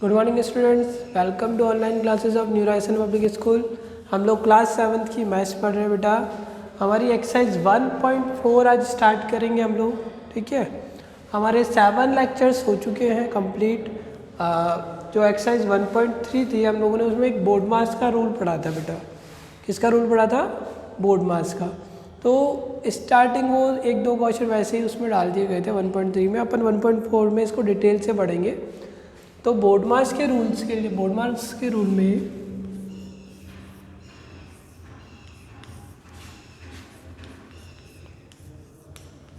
Good morning students, welcome to online classes of new Raisen public school. हम लोग class 7th की maths पढ़ रहे हैं बेटा। हमारी एक्सरसाइज 1.4 आज स्टार्ट करेंगे हम लोग, ठीक है। हमारे 7 लेक्चर्स हो चुके हैं कंप्लीट। जो एक्सरसाइज 1.3 थी हम लोगों ने उसमें एक बोर्ड मास का रूल पढ़ा था बेटा। किसका रूल पढ़ा था? बोर्ड मास का। तो स्टार्टिंग वो एक दो क्वेश्चन वैसे ही उसमें डाल दिए गए थे 1.3 में। अपन 1.4 में इसको डिटेल से पढ़ेंगे। तो बोर्ड मास के रूल्स के लिए, बोर्ड मास के रूल में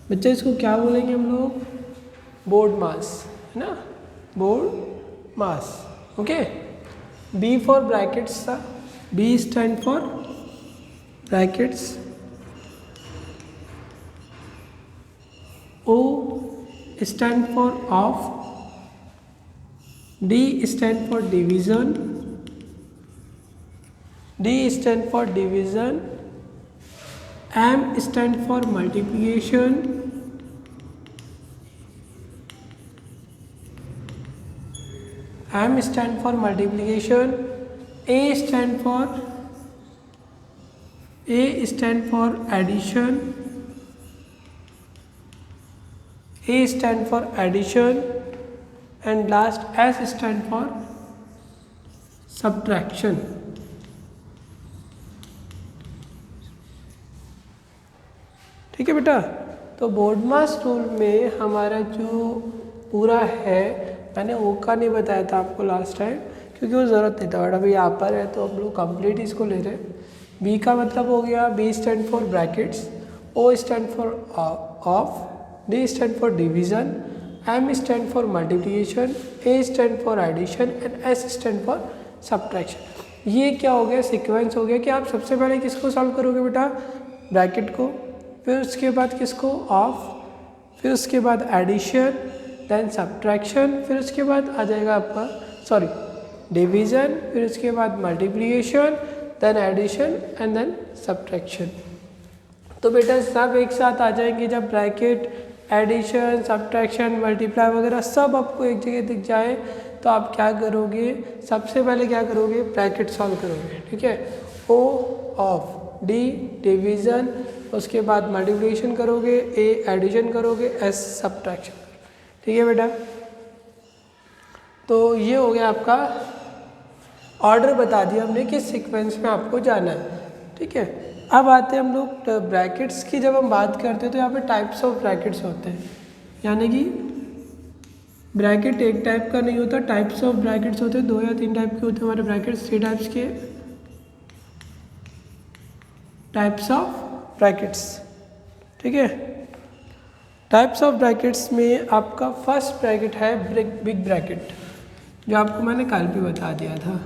बच्चे इसको क्या बोलेंगे हम लोग? बोर्ड मास, है ना, BODMAS. Okay, B for brackets था, B stand for brackets, O stand for of, D stand for division, D stand for division, M stand for multiplication, M stand for multiplication, A stand for addition, A stand for addition, and last S stand for subtraction। ठीक है बेटा। तो board मास rule में हमारा जो पूरा है, मैंने ओ का नहीं बताया था आपको लास्ट टाइम क्योंकि वो ज़रूरत नहीं था, बट अभी यहाँ पर है तो हम लोग कंप्लीट इसको ले रहे हैं। बी का मतलब हो गया, B stand for brackets, O stand for of, D stand for division, M stand for multiplication, A stand for addition and S stand for subtraction। ये क्या हो गया? सीक्वेंस हो गया कि आप सबसे पहले किसको सॉल्व करोगे बेटा? ब्रैकेट को, फिर उसके बाद किसको? ऑफ, फिर उसके बाद एडिशन, देन सब्ट्रैक्शन, फिर उसके बाद आ जाएगा आपका डिवीज़न, फिर उसके बाद multiplication, then addition and then subtraction. तो बेटा सब एक साथ आ जाएंगे जब ब्रैकेट, एडिशन, सब्ट्रैक्शन, मल्टीप्लाई वगैरह सब आपको एक जगह दिख जाए तो आप क्या करोगे? सबसे पहले क्या करोगे? ब्रैकेट सॉल्व करोगे, ठीक है। ओ ऑफ, डी डिवीज़न, उसके बाद मल्टीप्लिकेशन करोगे, ए एडिशन करोगे, एस सब्ट्रैक्शन, ठीक है बेटा। तो ये हो गया आपका ऑर्डर, बता दिया हमने किस सीक्वेंस में आपको जाना है, ठीक है। अब आते हैं हम लोग ब्रैकेट्स की। जब हम बात करते हैं तो यहाँ पे टाइप्स ऑफ ब्रैकेट्स होते हैं, यानी कि ब्रैकेट एक टाइप का नहीं होता, टाइप्स ऑफ ब्रैकेट्स होते हैं, 2 या 3 टाइप के होते हैं हमारे ब्रैकेट्स, 3 टाइप्स के टाइप्स ऑफ ब्रैकेट्स, ठीक है। टाइप्स ऑफ ब्रैकेट्स में आपका फर्स्ट ब्रैकेट है बिग ब्रैकेट, जो आपको मैंने कल भी बता दिया था।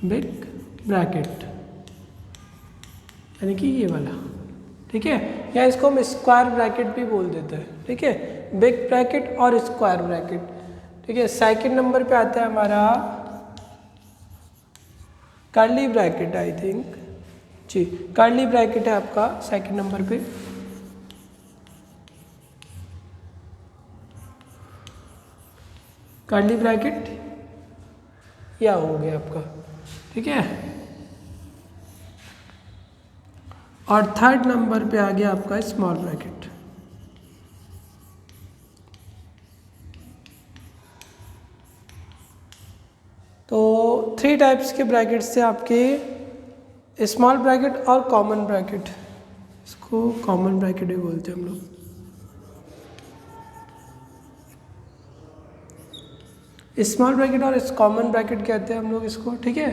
बिग ब्रैकेट यानी कि ये वाला, ठीक है, या इसको हम स्क्वायर ब्रैकेट भी बोल देते हैं, ठीक है। बिग ब्रैकेट और स्क्वायर ब्रैकेट, ठीक है। सेकंड नंबर पे आता है हमारा कर्ली ब्रैकेट, आई थिंक जी, कर्ली ब्रैकेट है आपका सेकंड नंबर पे। कर्ली ब्रैकेट या हो गया आपका, ठीक है। और थर्ड नंबर पे आ गया आपका स्मॉल ब्रैकेट। तो 3 टाइप्स के ब्रैकेट्स थे आपके, स्मॉल ब्रैकेट और कॉमन ब्रैकेट। इसको कॉमन ब्रैकेट भी बोलते हैं हम लोग। स्मॉल ब्रैकेट और कॉमन ब्रैकेट कहते हैं हम लोग इसको, ठीक है।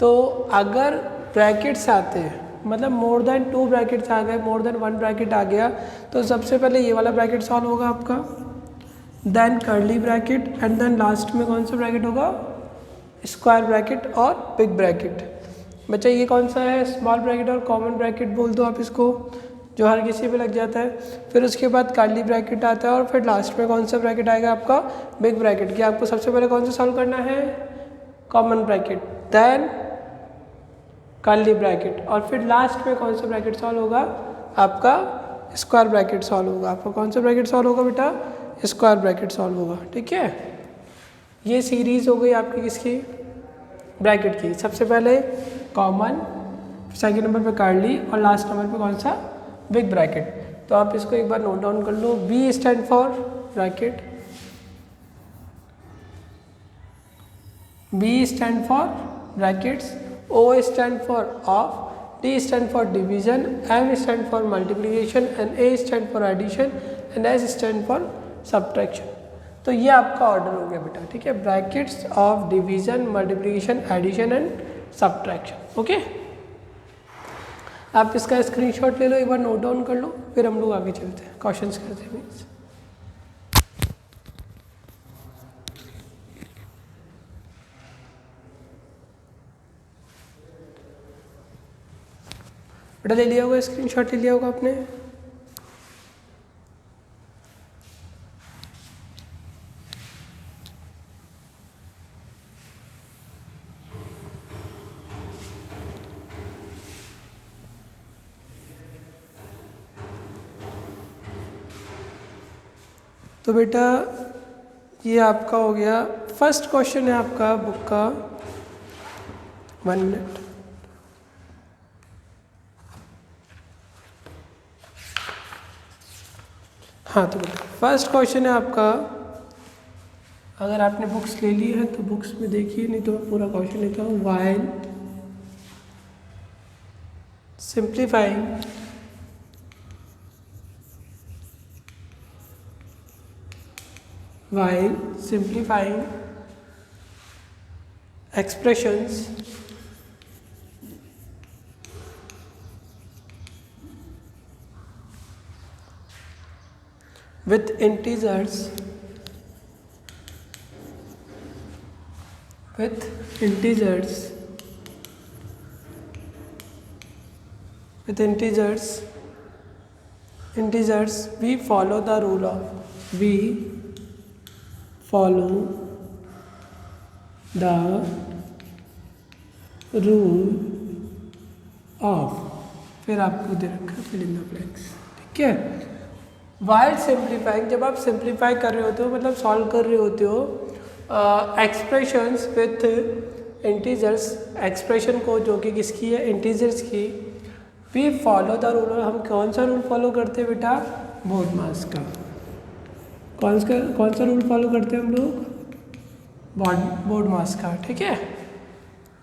तो अगर ब्रैकेट्स आते हैं, मतलब मोर देन 2 ब्रैकेट्स आ गए, मोर देन 1 ब्रैकेट आ गया, तो सबसे पहले ये वाला ब्रैकेट सॉल्व होगा आपका, then curly bracket, and then last में कौन सा ब्रैकेट होगा? स्क्वायर ब्रैकेट और बिग ब्रैकेट। बच्चा ये कौन सा है? स्मॉल ब्रैकेट और कॉमन ब्रैकेट बोल दो आप इसको, जो हर किसी पे लग जाता है। फिर उसके बाद कर्ली ब्रैकेट आता है और फिर लास्ट में कौन सा ब्रैकेट आएगा आपका? Big bracket. कि आपको सबसे पहले कौन सा सॉल्व करना है? Common bracket, then curly bracket, और फिर लास्ट में कौन सा ब्रैकेट सॉल्व होगा? आपका स्क्वायर ब्रैकेट सॉल्व होगा। आपका कौन सा ब्रैकेट सॉल्व होगा बेटा? स्क्वायर ब्रैकेट सॉल्व होगा, ठीक है। ये सीरीज हो गई आपकी किसकी, ब्रैकेट की। सबसे पहले कॉमन, सेकंड नंबर पे कर्ली और लास्ट नंबर पे कौन सा, बिग ब्रैकेट। तो आप इसको एक बार नोट डाउन कर लो। B stand for bracket, B stand for brackets, O stand for off, D stand for division, M stand for multiplication and A stand for addition and S stand for subtraction। तो ये आपका order हो गया बेटा, ठीक है, brackets of division, multiplication, addition and subtraction. Okay, आप इसका स्क्रीनशॉट ले लो, एक बार नोट डाउन कर लो, फिर हम लोग आगे चलते हैं, क्वेश्चंस करते हैं। मीन्स बेटा ले लिया होगा, स्क्रीनशॉट ले लिया होगा आपने। तो बेटा ये आपका हो गया फर्स्ट क्वेश्चन है आपका बुक का। 1 मिनट। हाँ, तो बेटा फर्स्ट क्वेश्चन है आपका, अगर आपने बुक्स ले ली है तो बुक्स में देखिए, नहीं तो मैं पूरा क्वेश्चन लेता हूँ। While simplifying expressions with integers we follow the rule of फिर आपको दे रखा है फिल इन द ब्लैंक्स, ठीक है। वाइल सिंप्लीफाइंग, जब आप सिंप्लीफाई कर रहे होते हो मतलब सॉल्व कर रहे होते हो एक्सप्रेशंस विथ इंटीजर्स, एक्सप्रेशन को जो कि किसकी है, इंटीजर्स की। वी फॉलो द रूल, हम कौन सा रूल फॉलो करते हैं बेटा, बोडमास का। कौन सा रूल फॉलो करते हैं हम लोग, बोडमास का, ठीक है,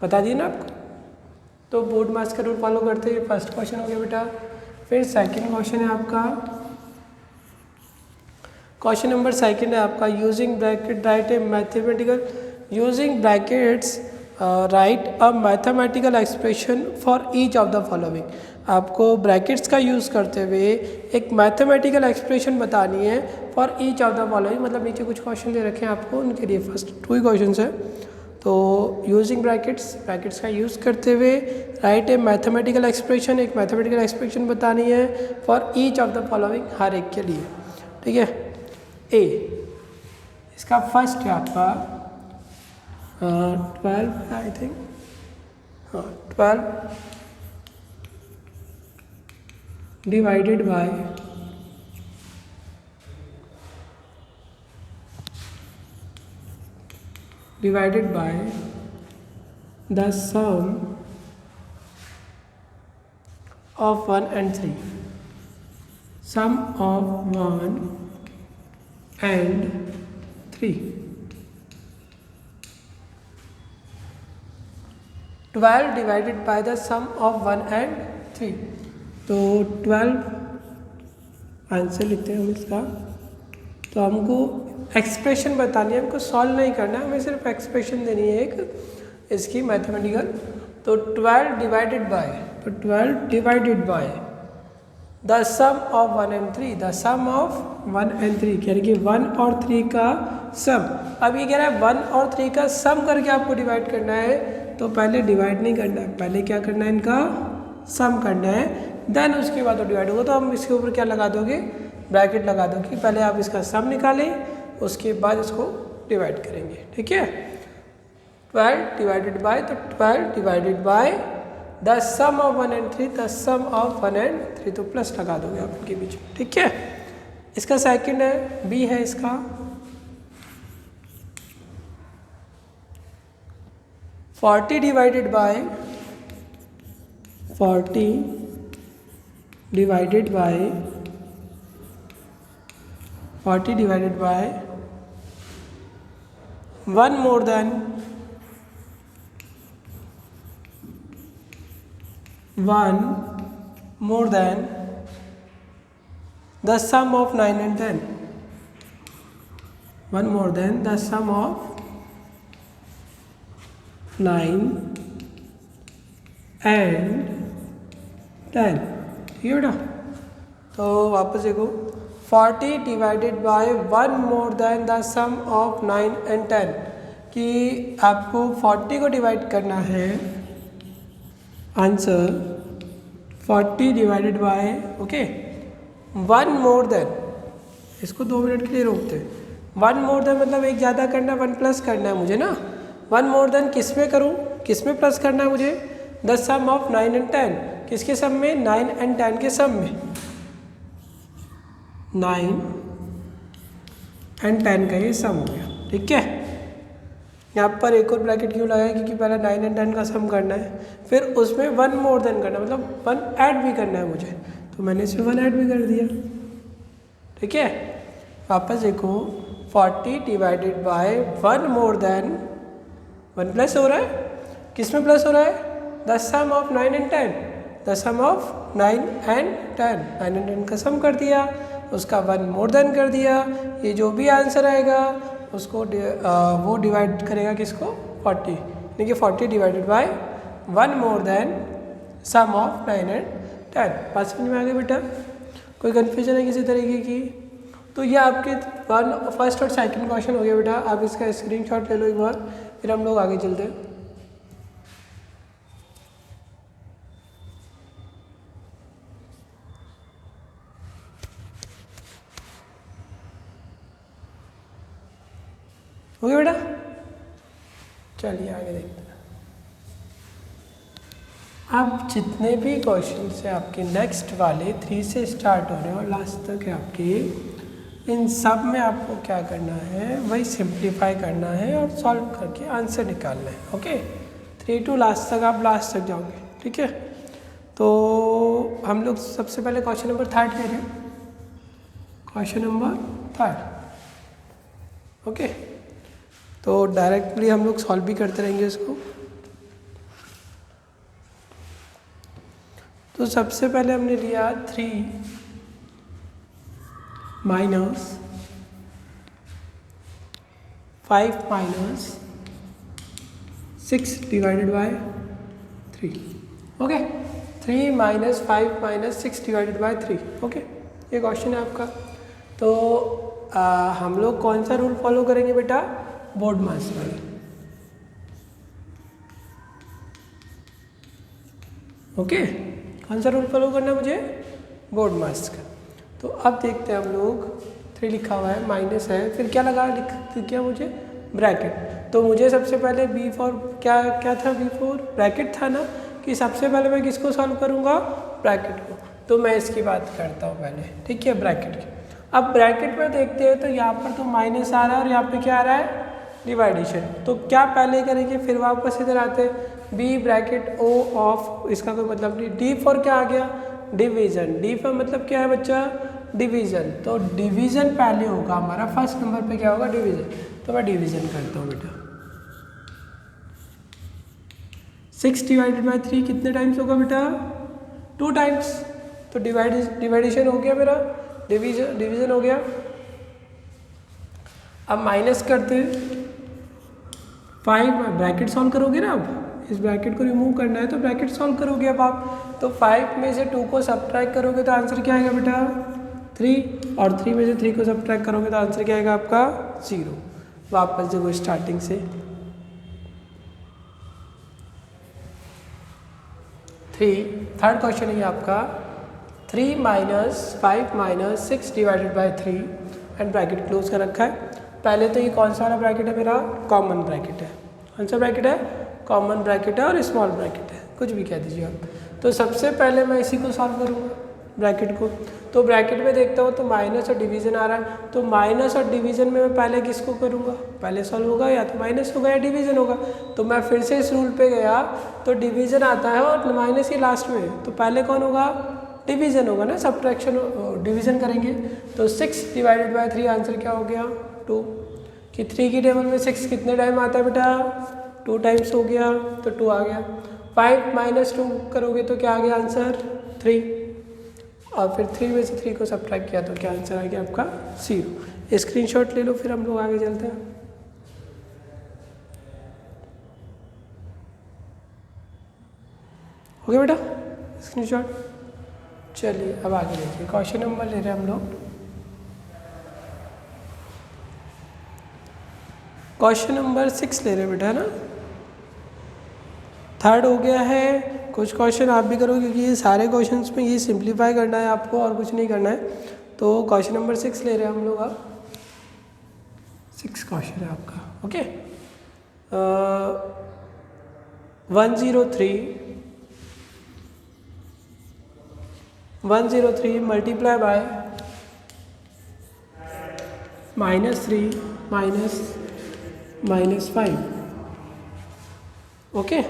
बता दिए ना आपको। तो बोडमास का रूल फॉलो करते हैं, फर्स्ट क्वेश्चन हो गया बेटा। फिर सेकंड क्वेश्चन है आपका, क्वेश्चन नंबर सेकंड है आपका, using bracket right a mathematical, using brackets right a mathematical expression for each of the following. आपको ब्रैकेट्स का यूज़ करते हुए एक मैथमेटिकल एक्सप्रेशन बतानी है for each of the following. मतलब नीचे कुछ क्वेश्चन दे रखे हैं आपको, उनके लिए फर्स्ट 2 ही क्वेश्चन है। तो यूजिंग ब्रैकेट्स का यूज़ करते हुए राइट ए मैथमेटिकल एक्सप्रेशन, एक मैथमेटिकल एक्सप्रेशन बतानी है for each of the following, हर एक के लिए, ठीक है। ए इसका फर्स्ट है आपका 12 आई थिंक, हाँ 12 divided by the sum of 1 and 3, sum of 1 and 3, 12 divided by the sum of 1 and 3। तो 12 आंसर लिखते हैं हम इसका। तो हमको एक्सप्रेशन बतानी है, हमको सॉल्व नहीं करना है, हमें सिर्फ एक्सप्रेशन देनी है एक इसकी मैथमेटिकल। तो 12 divided by the sum of 1 and 3, the sum of 1 and 3 कह रहे कि 1 और 3 का सम। अब ये कह रहा है 1 और 3 का सम करके आपको डिवाइड करना है, तो पहले डिवाइड नहीं करना है, पहले क्या करना है, इनका सम करना है, देन उसके बाद वो डिवाइड होगा। तो हम इसके ऊपर क्या लगा दोगे, ब्रैकेट लगा दो कि पहले आप इसका सम निकालें, उसके बाद इसको डिवाइड करेंगे, ठीक है। 12 डिवाइडेड बाय, तो 12 divided by the sum of 1 and 3, the sum of 1 and 3, तो प्लस लगा दोगे आप इनके बीच में, ठीक है। इसका सेकंड है, बी है इसका 40 divided bye 40 divided bye 40 divided by 1 more than 1 more than the sum of 9 and 10. 1 more than the sum of 9 and 10. ठीक है बेटा, तो वापस देखो 40 divided by 1 more than the sum of 9 and 10 कि आपको 40 को डिवाइड करना है, answer 40 divided by okay 1 more than, इसको 2 मिनट के लिए रोकते हैं। 1 मोर देन मतलब एक ज़्यादा करना है, 1 प्लस करना है मुझे ना। 1 मोर देन किस में करूँ, किस में प्लस करना है मुझे, द सम ऑफ 9 एंड 10, किसके सम में, 9 एंड 10 के सम में, 9 एंड 10 का ये सम हो गया। ठीक है, यहाँ पर एक और ब्रैकेट क्यों लगाया, क्योंकि पहले 9 एंड 10 का सम करना है, फिर उसमें 1 मोर देन करना है, मतलब 1 ऐड भी करना है मुझे, तो मैंने इसमें 1 ऐड भी कर दिया। ठीक है, वापस देखो 40 divided by 1 more than 1 plus हो रहा है, किस में प्लस हो रहा है, the sum of 9 and 10, the sum of 9 and 10, 9 and 10 का सम कर दिया, उसका 1 मोर देन कर दिया। ये जो भी आंसर आएगा उसको वो डिवाइड करेगा किसको, 40, यानी कि 40 divided by 1 more than sum of 9 and 10। बात समझ में आ गई बेटा, कोई कन्फ्यूजन है किसी तरीके की? तो ये आपके फर्स्ट और सेकंड क्वेश्चन हो गया बेटा, आप इसका स्क्रीनशॉट ले लो एक बार, फिर हम लोग आगे चलते हैं। हो गया बेटा, चलिए आगे देखते हैं। अब जितने भी क्वेश्चन है आपके नेक्स्ट वाले 3 से स्टार्ट हो रहे हैं और लास्ट तक है आपके, इन सब में आपको क्या करना है, वही सिंप्लीफाई करना है और सॉल्व करके आंसर निकालना है। ओके, 3 to लास्ट तक आप लास्ट तक जाओगे। ठीक है, तो हम लोग सबसे पहले क्वेश्चन नंबर 3 ले रहे हैं, क्वेश्चन नंबर 3। ओके, तो डायरेक्टली हम लोग सॉल्व भी करते रहेंगे इसको। तो सबसे पहले हमने लिया 3 minus 5 minus 6 divided by 3। Okay, 3 minus 5 minus 6 divided by 3। Okay, ये क्वेश्चन है आपका। तो हम लोग कौन सा रूल फॉलो करेंगे बेटा, बोर्डमास वाला। ओके, कौन सा रूल फॉलो करना है मुझे, बोर्डमास का। तो अब देखते हैं हम लोग, 3 लिखा हुआ है, माइनस है, फिर क्या लगा लिख क्या मुझे, ब्रैकेट। तो मुझे सबसे पहले बी फॉर क्या था, बी फॉर ब्रैकेट था ना, कि सबसे पहले मैं किसको सॉल्व करूँगा, ब्रैकेट को। तो मैं इसकी बात करता हूँ पहले, ठीक है, ब्रैकेट की। अब ब्रैकेट में देखते हैं तो यहाँ पर तो माइनस आ रहा है और यहाँ पे क्या आ रहा है, डिवाइडेशन। तो क्या पहले करेंगे, फिर वापस इधर आते हैं, बी ब्रैकेट ओ ऑफ, इसका कोई मतलब नहीं। डी फॉर क्या आ गया, डिवीजन। डी फॉर मतलब क्या है बच्चा, डिवीजन। तो डिवीजन पहले होगा हमारा, फर्स्ट नंबर पे क्या होगा, डिवीजन। तो मैं डिवीजन करता हूँ बेटा। 6 डिवाइडेड बाय 3 कितने टाइम्स होगा बेटा, 2 टाइम्स। तो डिवाइडेशन हो गया मेरा, डिवीजन हो गया। अब माइनस करते हैं, 5 ब्रैकेट सॉल्व करोगे ना, अब इस ब्रैकेट को रिमूव करना है तो ब्रैकेट सॉल्व करोगे अब आप। तो 5 में से 2 को सब्ट्रैक्ट करोगे तो आंसर क्या आएगा बेटा, 3, और 3 में से 3 को सब्ट्रैक्ट करोगे तो आंसर क्या आएगा आपका, 0। वापस देखो स्टार्टिंग से, 3 थर्ड क्वेश्चन है आपका, 3 minus 5 minus 6 divided by 3 and bracket close कर रखा है। पहले तो ये कौन सा वाला ब्रैकेट है मेरा, कॉमन ब्रैकेट है। कौन सा ब्रैकेट है, कॉमन ब्रैकेट है और स्मॉल ब्रैकेट है, कुछ भी कह दीजिए आप। तो सबसे पहले मैं इसी को सॉल्व करूँगा, ब्रैकेट को। तो ब्रैकेट में देखता हूँ तो माइनस और डिवीज़न आ रहा है, तो माइनस और डिवीज़न में मैं पहले किसको करूँगा, पहले सॉल्व होगा, या तो माइनस होगा या डिवीज़न होगा। तो मैं फिर से इस रूल पे गया तो डिवीज़न आता है और माइनस ही लास्ट में, तो पहले कौन होगा, डिवीज़न होगा ना, सब्ट्रैक्शन डिवीज़न करेंगे। तो 6 डिवाइडेड बाय 3 आंसर क्या हो गया 2, कि 3 की टेबल में 6 कितने टाइम आता है बेटा, 2 टाइम्स हो गया, तो 2 आ गया। 5 माइनस 2 करोगे तो क्या आ गया आंसर 3, और फिर 3 में से 3 को सब्ट्रैक्ट किया तो क्या आंसर आ गया आपका 0। स्क्रीनशॉट ले लो, फिर हम लोग आगे चलते हैं। हो गया बेटा स्क्रीनशॉट। चलिए अब आगे देखिए, क्वेश्चन नंबर ले रहे हैं हम लोग, क्वेश्चन नंबर 6 ले रहे हैं बेटा, है ना। थर्ड हो गया है, कुछ क्वेश्चन आप भी करो क्योंकि ये सारे क्वेश्चंस में ये सिंप्लीफाई करना है आपको और कुछ नहीं करना है। तो क्वेश्चन नंबर 6 ले रहे हैं हम लोग अब, 6 क्वेश्चन है आपका, ओके। 103 multiply by -3 -5, okay.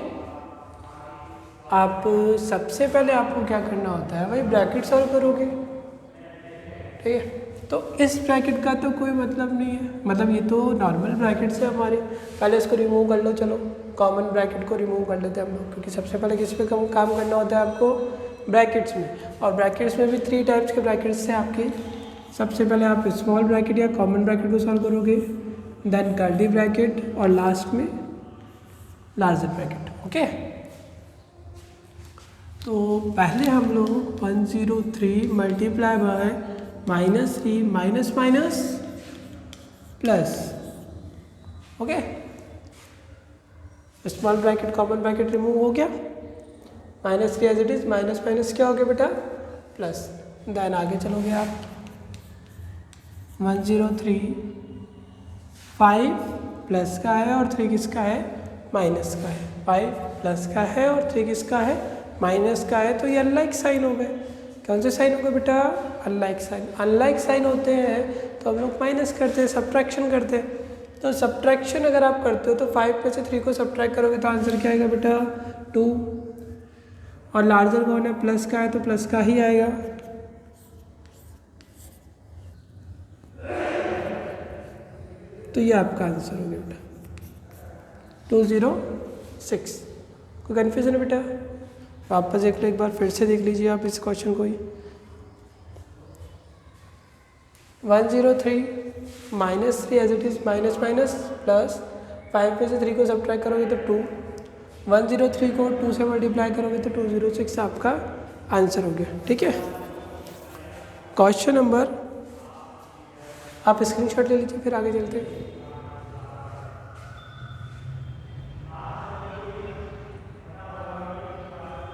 आप सबसे पहले आपको क्या करना होता है भाई, ब्रैकेट सॉल्व करोगे, ठीक है। तो इस ब्रैकेट का तो कोई मतलब नहीं है, मतलब ये तो नॉर्मल ब्रैकेट से हमारे, पहले इसको रिमूव कर लो, चलो कॉमन ब्रैकेट को रिमूव कर लेते हैं हम लोग, क्योंकि सबसे पहले किस पे काम करना होता है आपको, ब्रैकेट्स में। और ब्रैकेट्स में भी 3 टाइप्स के ब्रैकेट्स हैं आपके। सबसे पहले आप स्मॉल ब्रैकेट या कॉमन ब्रैकेट को सॉल्व करोगे, देन कर्ली ब्रैकेट, और लास्ट में लार्जर ब्रैकेट, ओके। तो पहले हम लोग 103 multiply by -3 minus minus plus, okay. Small bracket common bracket remove हो गया, -3 as it is, minus minus क्या हो गया बेटा प्लस, देन आगे चलोगे आप 103 5 प्लस का है और 3 किसका है, माइनस का है। 5 प्लस का है और 3 किसका है, माइनस का है। तो ये अनलाइक साइन हो गए। कौन से साइन हो गए बेटा, अनलाइक साइन। अनलाइक साइन होते हैं तो हम लोग माइनस करते हैं, सब्ट्रैक्शन करते हैं। तो सब्ट्रैक्शन अगर आप करते हो तो 5 में से 3 को सब्ट्रैक्ट करोगे तो आंसर क्या आएगा बेटा 2, और लार्जर कौन है, प्लस का है तो प्लस का ही आएगा। तो ये आपका आंसर हो गया बेटा 206। कोई कन्फ्यूजन है बेटा, वापस देख लो एक बार, फिर से देख लीजिए आप इस क्वेश्चन को ही। 103 -3 as it is, minus minus plus, 5 में से 3 को सब्ट्रैक्ट करोगे तो 2, 103 को 2 से मल्टीप्लाई करोगे तो 206 आपका आंसर हो गया, ठीक है। क्वेश्चन नंबर, आप स्क्रीनशॉट ले लीजिए, फिर आगे चलते हैं।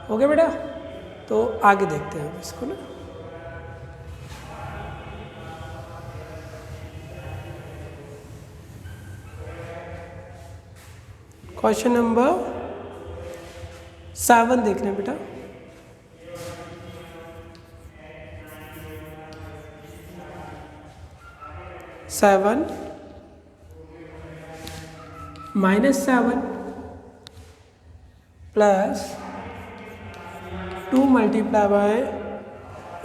हो गया बेटा, तो आगे देखते हैं हम इसको ना। क्वेश्चन नंबर 7 देख रहे हैं बेटा। -7 प्लस 2 मल्टीप्लाई बाय,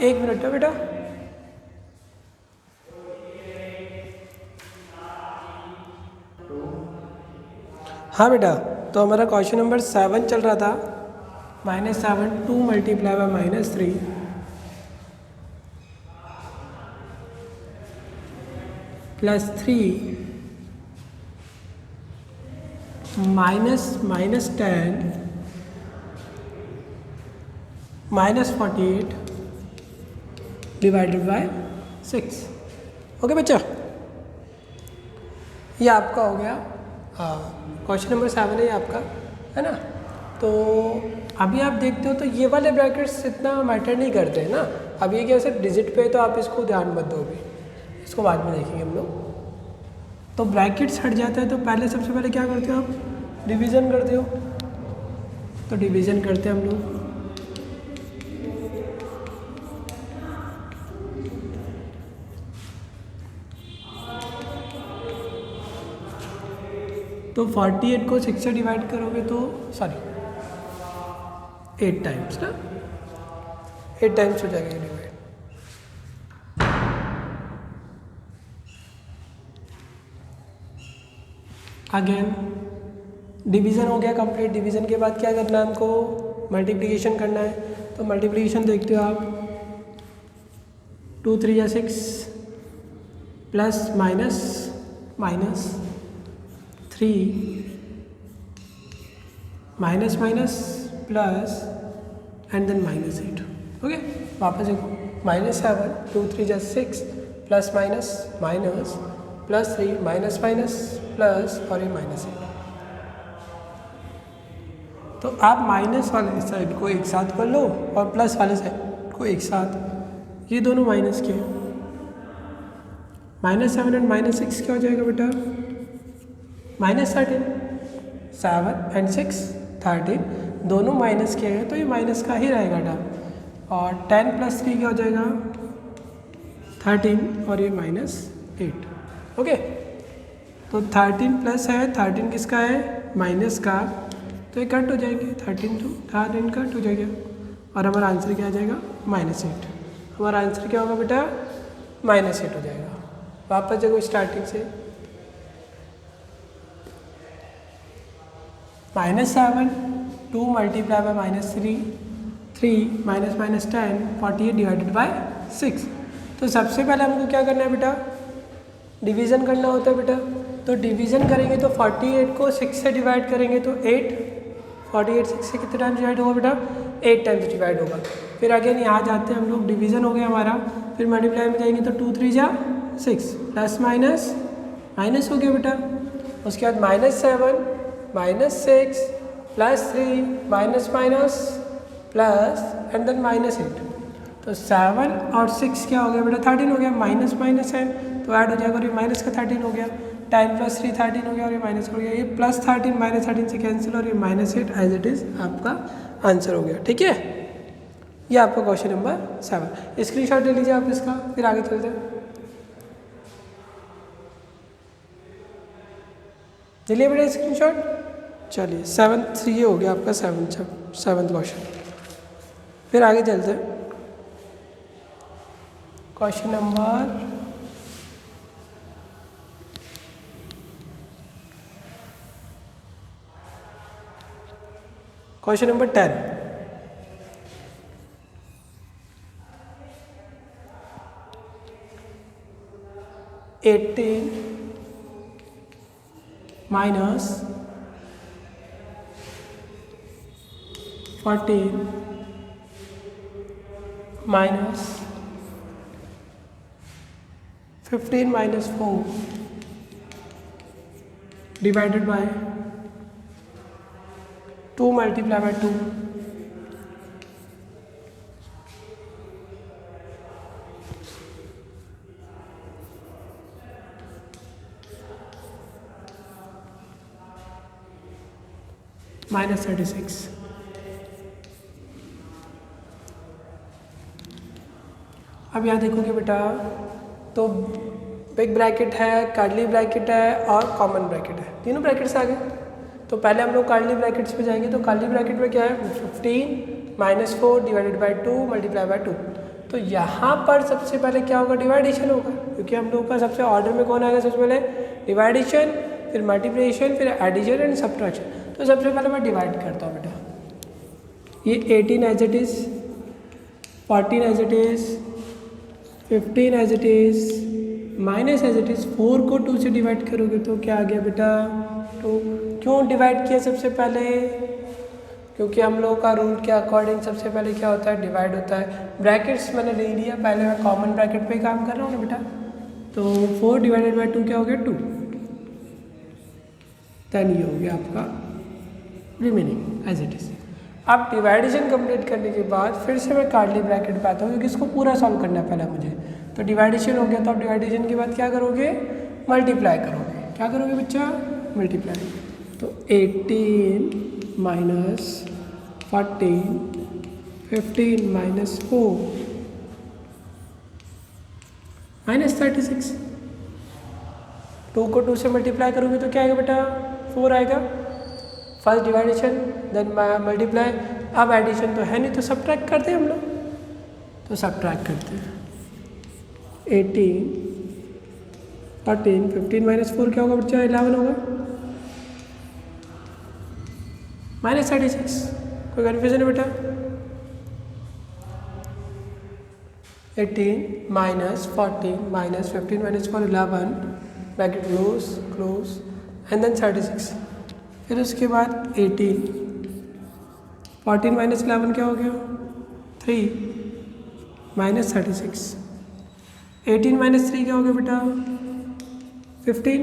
1 मिनट है बेटा, हाँ बेटा। तो हमारा क्वेश्चन नंबर 7 चल रहा था, -7 2 multiply by -3 plus 3 -10 -48 divided by 6। Okay बच्चा, ये आपका हो गया, हाँ क्वेश्चन नंबर 7 है ये आपका, है ना। तो अभी आप देखते हो तो ये वाले ब्रैकेट्स इतना मैटर नहीं करते हैं ना। अब ये क्या सिर्फ डिजिट पे है तो आप इसको ध्यान मत दो, अभी इसको बाद में देखेंगे हम लोग। तो ब्रैकेट्स हट जाता है तो पहले सबसे पहले क्या करते हो आप, डिवीज़न करते हो। तो डिवीज़न करते हैं हम लोग, तो 48 को 6 से डिवाइड करोगे तो सॉरी 8 टाइम्स ना, 8 टाइम्स हो जाएगा ये डिवाइड। अगेन डिवीज़न हो गया कंप्लीट। डिवीज़न के बाद क्या करना है हमको, मल्टीप्लिकेशन करना है। तो मल्टीप्लिकेशन देखते हो आप, 2 3 या 6 plus minus minus 3 minus minus plus and then -8। Okay, वापस देखो, -7 2 3 या 6 plus minus minus plus 3 minus minus plus और ये -8। तो आप माइनस वाले साइड को एक साथ कर लो और प्लस वाले साइड को एक साथ, ये दोनों माइनस के, -7 एंड -6 क्या हो जाएगा बेटा, -13, 7 एंड 6 13, दोनों माइनस के हैं तो ये माइनस का ही रहेगा टर्म। और 10 + 3 क्या हो जाएगा 13 और ये -8। ओके, तो 13 प्लस है, 13 किसका है, माइनस का, तो ये कट हो जाएंगे, 13 to 13 कट हो जाएगा और हमारा आंसर क्या आ जाएगा -8। हमारा आंसर क्या होगा बेटा, -8 हो जाएगा। वापस देखो स्टार्टिंग से, -7 2 multiply by -3 3 minus 10 48 divided by 6। तो सबसे पहले हमको क्या करना है बेटा, डिवीज़न करना होता है बेटा। तो डिवीज़न करेंगे तो 48 को 6 से डिवाइड करेंगे तो 8, 48 6 से कितने टाइम्स डिवाइड होगा बेटा, 8 टाइम्स डिवाइड होगा। फिर अगेन यहाँ जाते हैं हम लोग, डिवीज़न हो गया हमारा, फिर मल्टीप्लाई में जाएंगे तो 2 3 जा 6 प्लस माइनस माइनस हो गया बेटा। उसके बाद -7 -6 plus 3 minus minus plus and then -8। तो 7 और 6 क्या हो गया बेटा, 13 हो गया, माइनस माइनस है तो ऐड हो जाएगा और ये माइनस का 13 हो गया, 10 + 3 13 हो गया और ये माइनस हो गया, ये +13 -13 से कैंसिल और ये -8 एज इट इज़ आपका आंसर हो गया। ठीक है, ये आपका क्वेश्चन नंबर 7। स्क्रीनशॉट ले लीजिए आप इसका, फिर आगे चलते हैं। चलिए बेटा स्क्रीनशॉट, चलिए 7th ये हो गया आपका 7th क्वेश्चन। फिर आगे चलते हैं, question number 10। 18 minus 14 minus 15 minus 4 divided by 2 multiplied by 2 minus 36। अब यहाँ देखोगे बेटा तो बिग ब्रैकेट है, कर्ली ब्रैकेट है और कॉमन ब्रैकेट है, तीनों ब्रैकेट्स आ गए। तो पहले हम लोग कर्ली ब्रैकेट्स पे जाएंगे। तो कर्ली ब्रैकेट में क्या है, 15 - 4 डिवाइडेड बाय 2 मल्टीप्लाई बाय 2। तो यहाँ पर सबसे पहले क्या होगा, डिवाइडेशन होगा, क्योंकि हम लोग का सबसे ऑर्डर में कौन आएगा, सबसे पहले डिवाइडेशन, फिर मल्टीप्लिकेशन, फिर एडिशन एंड सब्ट्रैक्शन। तो सबसे पहले मैं डिवाइड करता हूँ बेटा, ये 18 as it is, 14 as it is, 15 as it is, minus as it is 4 को 2 से डिवाइड करोगे तो क्या आ गया बेटा 2। क्यों डिवाइड किया सबसे पहले, क्योंकि हम लोगों का रूल के अकॉर्डिंग सबसे पहले क्या होता है, डिवाइड होता है। ब्रैकेट्स मैंने ले लिया, पहले मैं कॉमन ब्रैकेट पे काम कर रहा हूँ ना बेटा। तो 4 डिवाइडेड बाई 2 क्या हो गया 2, देन ये हो गया आपका रिमेनिंग एज इट इज़। अब डिवाइडेशन कंप्लीट करने के बाद फिर से मैं कर्ली ब्रैकेट पे आता हूँ, क्योंकि इसको पूरा सॉल्व करना है पहले मुझे। तो डिवाइडेशन हो गया, तो अब डिवाइडेशन के बाद क्या करोगे, मल्टीप्लाई करोगे। क्या करोगे बच्चा, मल्टीप्लाई। तो 18 माइनस 14 15 माइनस 4 माइनस 36। 2 को 2 से मल्टीप्लाई करोगे तो क्या आएगा बेटा 4 आएगा। First डिवाइडेशन then multiply. अब एडिशन तो है नहीं तो सब्ट्रैक्ट करते हैं हम लोग, तो सब्ट्रैक्ट करते हैं। 18 14 15 -4 क्या होगा बच्चा? 11 होगा -36। कोई कन्फ्यूजन है बेटा? 18 -14 -15 -4 11 ब्रैकेट क्लोज एंड देन 36। फिर उसके बाद 18 14 -11 क्या हो गया? 3 -36। 18 -3 क्या हो गया बेटा? 15।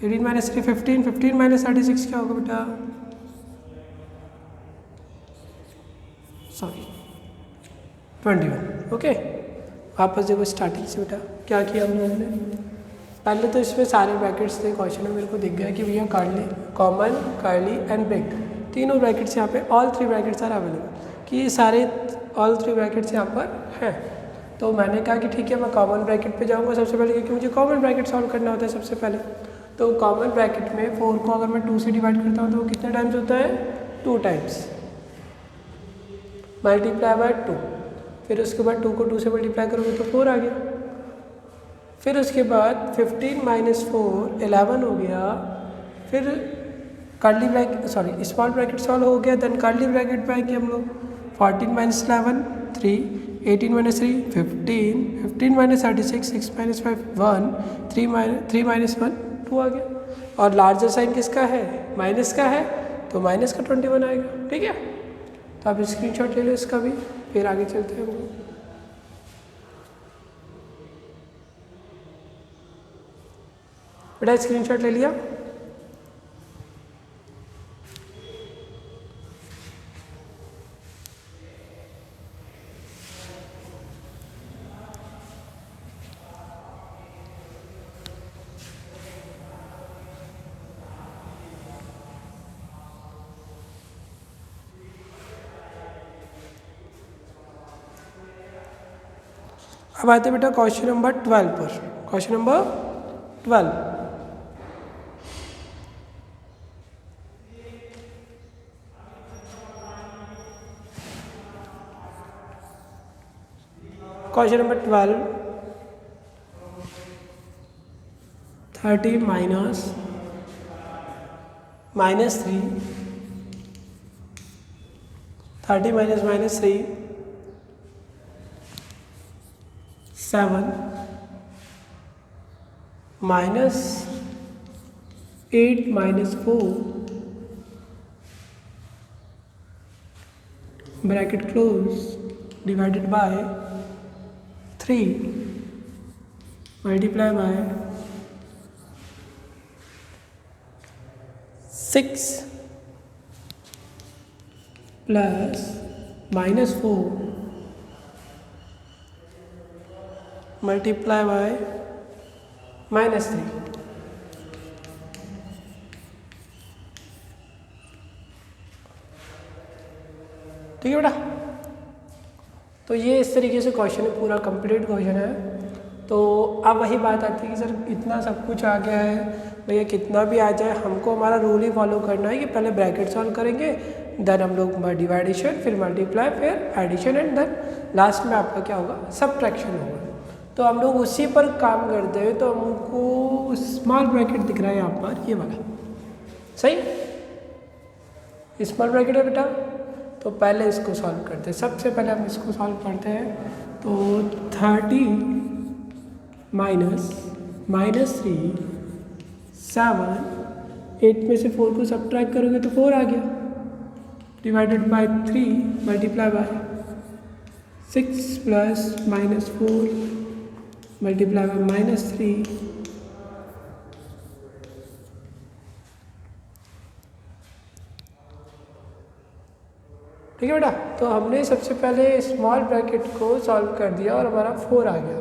18 -3 15 15 -36 क्या होगा बेटा? सॉरी 21। ओके, वापस देखो स्टार्टिंग से बेटा क्या किया हम लोगों ने। पहले तो इसमें सारे ब्रैकेट्स थे, क्वेश्चन में मेरे को दिख गया कि भैया curly, common, curly and break, तीनों ब्रैकेट्स यहाँ पे, ऑल 3 ब्रैकेट्स आर अवेलेबल, कि ये सारे ऑल 3 ब्रैकेट्स यहाँ पर हैं। तो मैंने कहा कि ठीक है मैं कॉमन ब्रैकेट पे जाऊँगा सबसे पहले, क्योंकि मुझे कॉमन ब्रैकेट सॉल्व करना होता है सबसे पहले। तो कॉमन ब्रैकेट में 4 को अगर मैं 2 से डिवाइड करता हूँ तो वो कितने टाइम्स होता है? 2 टाइम्स, मल्टीप्लाई बाय 2। फिर उसके बाद 2 को 2 से मल्टीप्लाई करोगे तो 4 आ गया। फिर उसके बाद 15 -4 11 हो गया। फिर curly bracket small bracket solve हो गया, देन कर्ली ब्रैकेट पे आएंगे हम लोग। 14 -11 3, 18 -3 15, 15 -36 6 -5 1, 3 -1 2 आ गया। और लार्जर साइन किसका है? माइनस का है, तो माइनस का 21 आएगा। ठीक है, तो आप स्क्रीनशॉट ले लो इसका भी, फिर आगे चलते हैं हम लोग। बेटा स्क्रीनशॉट ले लिया? अब आते बेटा क्वेश्चन नंबर 12 पर। Question number 12, question number 12, 30 -3 30 -3 7 -8 -4 bracket close divided by 3 multiply bye 6 plus -4 multiply by -3। ठीक है बेटा, तो ये इस तरीके से क्वेश्चन है, पूरा कंप्लीट क्वेश्चन है। तो अब वही बात आती है कि सर इतना सब कुछ आ गया है, भैया कितना भी आ जाए हमको हमारा रूल ही फॉलो करना है कि पहले ब्रैकेट सॉल्व करेंगे, देन हम लोग डिवाइडेशन, फिर मल्टीप्लाई, फिर एडिशन एंड देन लास्ट में आपका क्या होगा? सब्ट्रैक्शन होगा। तो हम लोग उसी पर काम करते हैं। तो हमको स्मॉल ब्रैकेट दिख रहा है यहाँ पर, ये वाला सही स्मॉल ब्रैकेट है बेटा। तो पहले इसको सॉल्व करते हैं, सबसे पहले हम इसको सॉल्व करते हैं। तो 30 -3 7 8 में से 4 को सब्ट्रैक्ट करोगे तो 4 आ गया, divided by 3 multiply bye 6 plus -4 multiply by -3 ठीक है बेटा। तो हमने सबसे पहले स्मॉल ब्रैकेट को सॉल्व कर दिया और हमारा 4 आ गया।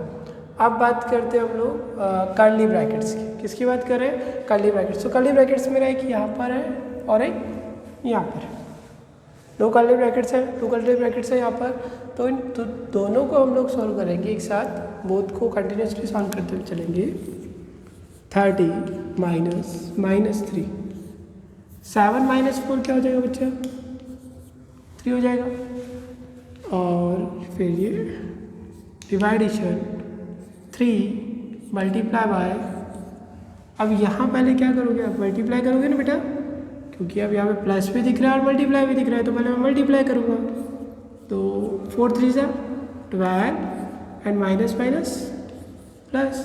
अब बात करते हैं हम लोग कर्ली ब्रैकेट्स की। किसकी बात करें? Curly brackets. तो कर्ली ब्रैकेट्स मेरा एक यहाँ पर है और एक यहाँ पर है, 2 कर्ली ब्रैकेट्स हैं, 2 कर्ली ब्रैकेट्स हैं यहाँ पर। तो इन दोनों को हम लोग सॉल्व करेंगे एक साथ, बोथ को कंटिन्यूसली सॉल्व करते हुए चलेंगे। 30 माइनस 3, 7 माइनस 4 क्या हो जाएगा बच्चा? 3 हो जाएगा। और फिर ये डिवाइडेशन 3 मल्टीप्लाई बाय, अब यहाँ पहले क्या करोगे आप? मल्टीप्लाई करोगे ना बेटा, क्योंकि अब यहाँ पे प्लस भी दिख रहा है और मल्टीप्लाई भी दिख रहा है, तो पहले मैं मल्टीप्लाई करूँगा। तो 4 3 सा 12 and minus minus plus,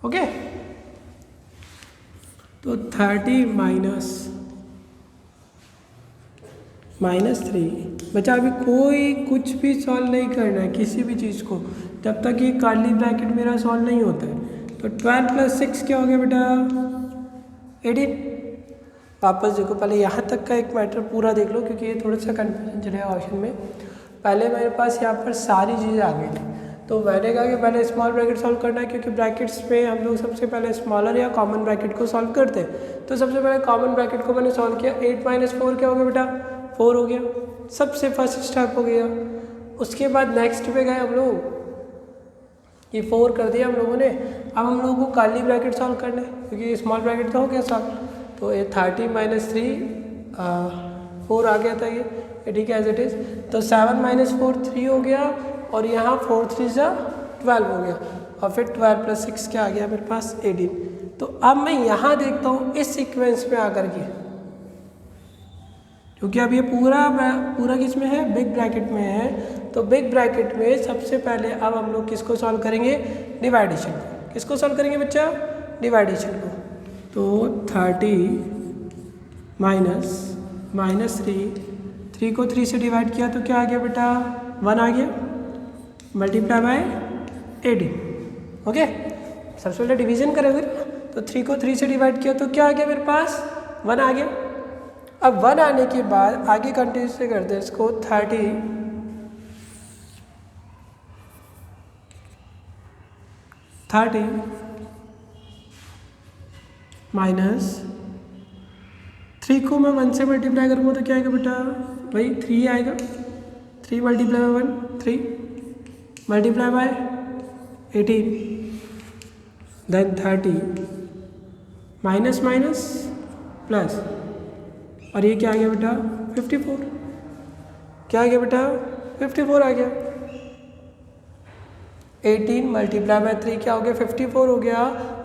okay. तो 30 माइनस 3। बच्चा अभी कोई कुछ भी सॉल्व नहीं करना है किसी भी चीज़ को जब तक ये कर्ली ब्रैकेट मेरा सॉल्व नहीं होता है। तो 12 + 6 क्या हो गया बेटा? 18। वापस देखो, पहले यहाँ तक का एक मैटर पूरा देख लो, क्योंकि ये थोड़ा सा कन्फ्यूजन चलेगा क्वेश्चन में। पहले मेरे पास यहाँ पर सारी चीज़ें आ गई थी, तो मैंने कहा कि पहले स्मॉल ब्रैकेट सॉल्व करना है, क्योंकि ब्रैकेट्स में हम लोग सबसे पहले स्मॉलर या कॉमन ब्रैकेट को सॉल्व करते हैं। तो सबसे पहले कॉमन ब्रैकेट को मैंने सॉल्व किया। 8 - 4 क्या हो गया बेटा? 4 हो गया, सबसे फर्स्ट स्टेप हो गया। उसके बाद नेक्स्ट पे गए हम लोग, ये 4 कर दिया हम लोगों ने। अब हम लोगों को कर्ली ब्रैकेट सॉल्व करना है, क्योंकि स्मॉल ब्रैकेट तो हो गया सॉल्व। तो ये 30 - 3 4 आ गया था, ये ठीक है एज इट इज़। तो 7 - 4 3 हो गया, और यहाँ 4 3 सा 12 हो गया, और फिर 12 + 6 क्या आ गया मेरे पास? 18। तो अब मैं यहाँ देखता हूँ इस सीक्वेंस में आकर के, क्योंकि अब ये पूरा किस में है? बिग ब्रैकेट में है। तो बिग ब्रैकेट में सबसे पहले अब हम लोग किसको सॉल्व करेंगे? डिवाइडेशन को। किसको सॉल्व करेंगे बच्चा? डिवाइडेशन को। तो 30 माइनस 3 को 3 से डिवाइड किया तो क्या आ गया बेटा? 1 आ गया, मल्टीप्लाई बाय 18, ओके। सबसे पहले डिवीजन करेंगे, तो 3 को 3 से डिवाइड किया तो क्या आ गया मेरे पास? 1 आ गया। अब 1 आने के बाद आगे कंटिन्यू से करते हैं इसको। 30 माइनस 3 को मैं 1 से मल्टीप्लाई करूँगा तो क्या आएगा बेटा? भाई 3 आएगा। 3 multiply by 1 3 multiply by 18, then 30 minus plus, और ये क्या आ गया बेटा? 54। क्या आ गया बेटा? 54 आ गया। 18 मल्टीप्लाई बाय 3 क्या हो गया? 54 हो गया।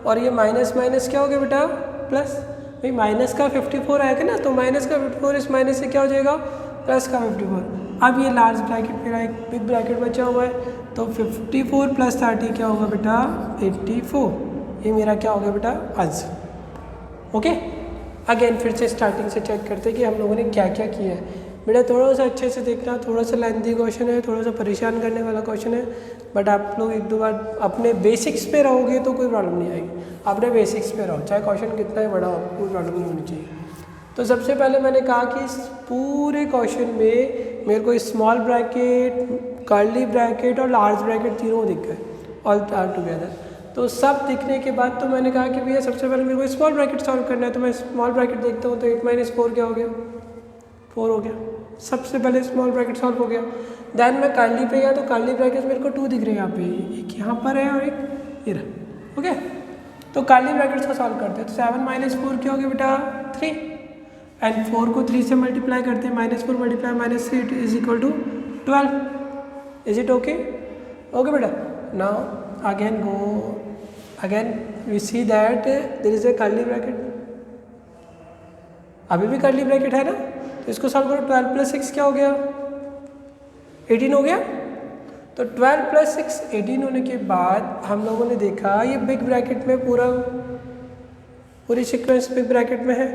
और ये माइनस क्या हो गया बेटा? प्लस। भाई माइनस का 54 आएगा ना, तो माइनस का 54 इस माइनस से क्या हो जाएगा? प्लस का 54। अब ये लार्ज ब्रैकेट मेरा एक बिग ब्रैकेट बचा हुआ है, तो 54 + 30 क्या होगा बेटा? 84। ये मेरा क्या हो गया बेटा? Answer, okay. अगेन फिर से स्टार्टिंग से चेक करते हैं कि हम लोगों ने क्या क्या किया है। बेटा थोड़ा सा अच्छे से देखना, थोड़ा सा लेंथी क्वेश्चन है, थोड़ा सा परेशान करने वाला क्वेश्चन है, बट आप लोग 1-2 बार अपने बेसिक्स पे रहोगे तो कोई प्रॉब्लम नहीं आएगी। अपने बेसिक्स पे रहो, चाहे क्वेश्चन कितना ही बड़ा हो, कोई प्रॉब्लम नहीं होनी चाहिए। तो सबसे पहले मैंने कहा कि इस पूरे क्वेश्चन में मेरे को स्मॉल ब्रैकेट, कर्ली ब्रैकेट और लार्ज ब्रैकेट तीनों दिख गए ऑल टुगेदर। तो सब दिखने के बाद तो मैंने कहा कि भैया सबसे पहले मेरे को स्मॉल ब्रैकेट सॉल्व करना है, तो मैं स्मॉल ब्रैकेट देखता हूँ। तो 8 - 4 क्या हो गया? 4 हो गया। सबसे पहले स्मॉल ब्रैकेट सॉल्व हो गया। देन मैं कर्ली पे गया, तो कर्ली ब्रैकेट मेरे को 2 दिख रहे हैं यहाँ पे, एक यहाँ पर है और एक ये रहा, ओके। तो कर्ली ब्रैकेट्स को सॉल्व करते हैं। तो 7 - 4 क्या हो गया बेटा? 3, एंड 4 को 3 से मल्टीप्लाई करते हैं। -4 multiply -3 is equal to 12। Is it okay? Okay बेटा। Now again we see that there is a curly bracket. अभी भी कर्ली ब्रैकेट है ना, तो इसको सॉल्व करो। 12 + 6 क्या हो गया? 18 हो गया। तो 12 + 6 18 होने के बाद हम लोगों ने देखा ये बिग ब्रैकेट में पूरी सीक्वेंस बिग ब्रैकेट में है।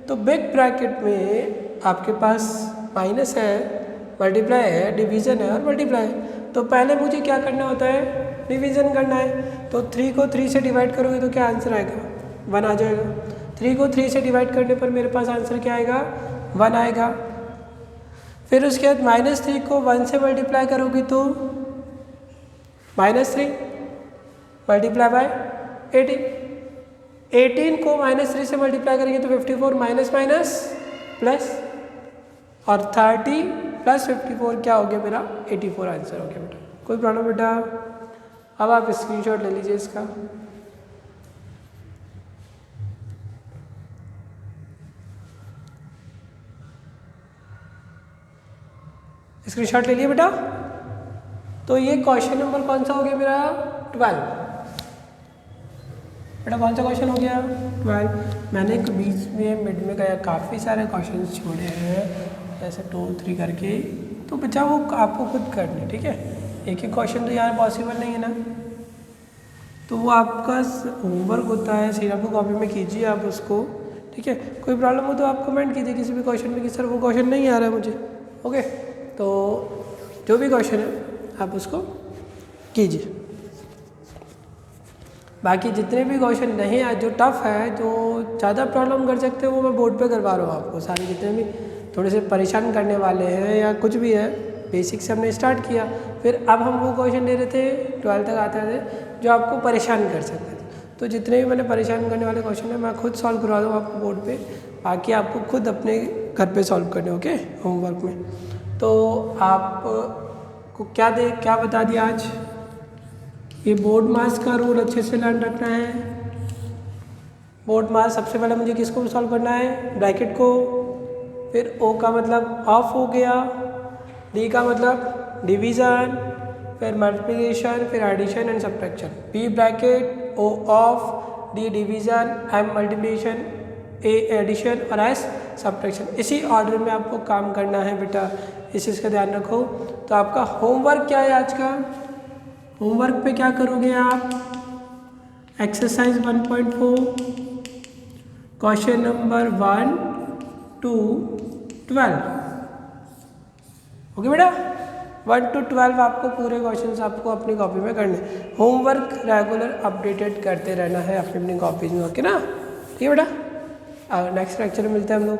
तो बिग ब्रैकेट में आपके पास माइनस है, मल्टीप्लाई है, डिवीज़न है और मल्टीप्लाई है। तो पहले मुझे क्या करना होता है? डिवीज़न करना है। तो 3 को 3 से डिवाइड करोगे तो क्या आंसर आएगा? 1 आ जाएगा। 3 को 3 से डिवाइड करने पर मेरे पास आंसर क्या आएगा? 1 आएगा। फिर उसके बाद -3 को 1 से मल्टीप्लाई करोगे तो -3 मल्टीप्लाई बाय 18। 18 को -3 से मल्टीप्लाई करेंगे तो 54 माइनस प्लस, और 30 + 54 क्या हो गया मेरा? 84 आंसर हो गया बेटा। कोई प्रॉब्लम बेटा? अब आप स्क्रीनशॉट ले लीजिए इसका। स्क्रीनशॉट ले लिए बेटा। तो ये क्वेश्चन नंबर कौन सा हो गया मेरा 12 बेटा, कौन सा क्वेश्चन हो गया 12। मैंने बीच में मिड में गया काफ़ी सारे क्वेश्चन छोड़े हैं जैसे 2 3 करके, तो बच्चा वो आपको खुद करने, ठीक है। एक ही क्वेश्चन तो यार पॉसिबल नहीं है ना, तो वो आपका होमवर्क होता है, सीधा आपको कॉपी में कीजिए आप उसको, ठीक है। कोई प्रॉब्लम हो तो आप कमेंट कीजिए किसी भी क्वेश्चन में कि सर वो क्वेश्चन नहीं आ रहा है मुझे, ओके। तो जो भी क्वेश्चन है आप उसको कीजिए। बाकी जितने भी क्वेश्चन नहीं है जो टफ है, जो ज़्यादा प्रॉब्लम कर सकते हैं, वो मैं बोर्ड पे करवा रहा हूँ आपको। सारे जितने भी थोड़े से परेशान करने वाले हैं या कुछ भी है, बेसिक से हमने स्टार्ट किया, फिर अब हम वो क्वेश्चन ले रहे थे 12 तक आते थे जो आपको परेशान कर सकते थे। तो जितने भी मैंने परेशान करने वाले क्वेश्चन है मैं खुद सॉल्व करवा दूँ आपको बोर्ड पे, बाकी आपको खुद अपने घर पे सॉल्व करने, ओके, होमवर्क में। तो आपको क्या बता दिया आज, ये बोर्ड मास का रूल अच्छे से लर्न रखना है। बोर्ड मास सबसे पहले मुझे किसको सॉल्व करना है, ब्रैकेट को, फिर ओ का मतलब ऑफ हो गया, डी का मतलब डिवीज़न, फिर मल्टीप्लिकेशन, फिर addition and subtraction. B bracket, O of, D division, M multiplication, A addition और एस सब्ट्रैक्शन। इसी ऑर्डर में आपको काम करना है बेटा, इस चीज़ का ध्यान रखो। तो आपका होमवर्क क्या है आज का, होमवर्क पे क्या करोगे आप, exercise 1.4 question number 1 to 12, okay बेटा। 1 to 12 आपको पूरे क्वेश्चंस आपको अपनी कॉपी में करने। होमवर्क रेगुलर अपडेटेड करते रहना है अपनी अपनी कॉपीज में, ओके ना, ठीक है बेटा। नेक्स्ट लेक्चर में मिलते हैं हम लोग।